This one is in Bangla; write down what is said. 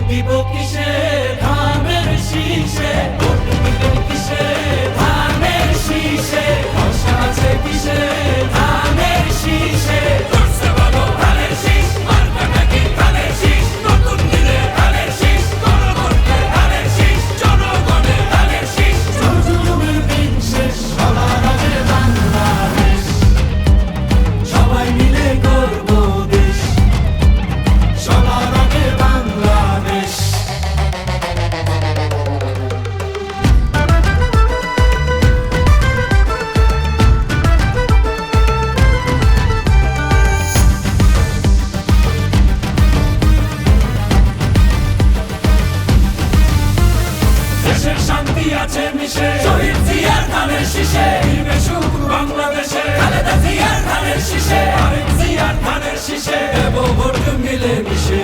দিব কিসে ধানের শীষে, ভোট দিবেন কিসে ধানের শীষে, ভরসা আছে কিসে ধানের শীষে। করছে ভালো ধানের শীষ, মার্কাটা কি ধানের শীষ, নতুন দিনে ধানের শীষ, গণভোটে ধানের শীষ, জনগণে ধানের শীষ। জুলুমের দিন শেষ, সবার আগে বাংলাদেশ, সবাই মিলে করব দেশ, সবার আগে বাংলাদেশ। দেশের শান্তি আছে মিশে, শহীদ জিয়ার ধানের শীষে, ফিরবে সুখ বাংলাদেশে, খালেদা জিয়ার ধানের শীষে, আরেক জিয়ার ধানের শীষে, দেব ভোট মিলে মিশে।